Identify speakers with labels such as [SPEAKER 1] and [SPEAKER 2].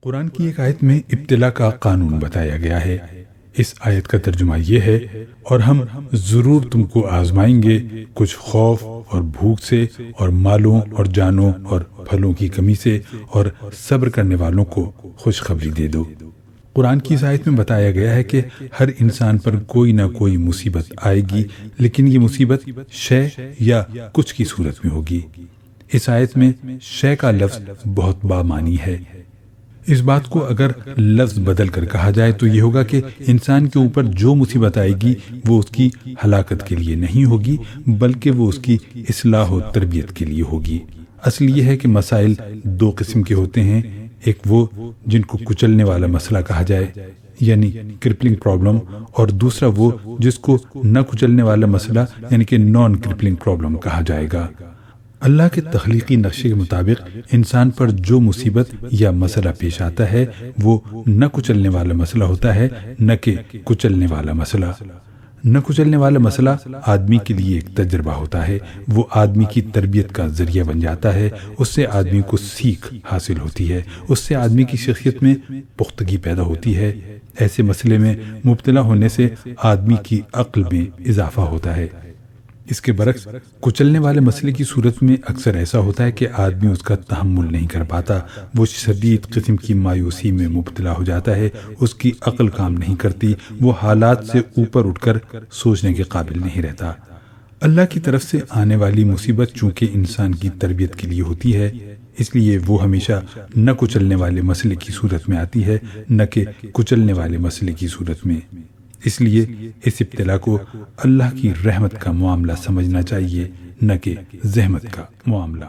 [SPEAKER 1] قرآن کی ایک آیت میں ابتلا کا قانون بتایا گیا ہے۔ اس آیت کا ترجمہ یہ ہے، اور ہم ضرور تم کو آزمائیں گے کچھ خوف اور بھوک سے، اور مالوں اور جانوں اور پھلوں کی کمی سے، اور صبر کرنے والوں کو خوشخبری دے دو۔ قرآن کی اس آیت میں بتایا گیا ہے کہ ہر انسان پر کوئی نہ کوئی مصیبت آئے گی، لیکن یہ مصیبت شے یا کچھ کی صورت میں ہوگی۔ اس آیت میں شے کا لفظ بہت بامعنی ہے۔ اس بات کو اگر لفظ بدل کر کہا جائے تو یہ ہوگا کہ انسان کے اوپر جو مصیبت آئے گی وہ اس کی ہلاکت کے لیے نہیں ہوگی، بلکہ وہ اس کی اصلاح و تربیت کے لیے ہوگی۔ اصل یہ ہے کہ مسائل دو قسم کے ہوتے ہیں، ایک وہ جن کو کچلنے والا مسئلہ کہا جائے یعنی کرپلنگ پرابلم، اور دوسرا وہ جس کو نہ کچلنے والا مسئلہ یعنی کہ نان کرپلنگ پرابلم کہا جائے گا۔ اللہ کے تخلیقی نقشے کے مطابق انسان پر جو مصیبت یا مسئلہ پیش آتا ہے وہ نہ کچلنے والا مسئلہ ہوتا ہے، نہ کہ کچلنے والا مسئلہ۔ نہ کچلنے والا مسئلہ آدمی کے لیے ایک تجربہ ہوتا ہے، وہ آدمی کی تربیت کا ذریعہ بن جاتا ہے، اس سے آدمی کو سیکھ حاصل ہوتی ہے، اس سے آدمی کی شخصیت میں پختگی پیدا ہوتی ہے۔ ایسے مسئلے میں مبتلا ہونے سے آدمی کی عقل میں اضافہ ہوتا ہے۔ اس کے برعکس کچلنے والے مسئلے کی صورت میں اکثر ایسا ہوتا ہے کہ آدمی اس کا تحمل نہیں کر پاتا، وہ شدید قسم کی مایوسی میں مبتلا ہو جاتا ہے، اس کی عقل کام نہیں کرتی، وہ حالات سے اوپر اٹھ کر سوچنے کے قابل نہیں رہتا۔ اللہ کی طرف سے آنے والی مصیبت چونکہ انسان کی تربیت کے لیے ہوتی ہے، اس لیے وہ ہمیشہ نہ کچلنے والے مسئلے کی صورت میں آتی ہے، نہ کہ کچلنے والے مسئلے کی صورت میں۔ اس لیے اس ابتلا کو اللہ کی رحمت کا معاملہ سمجھنا چاہیے، نہ کہ زحمت کا معاملہ۔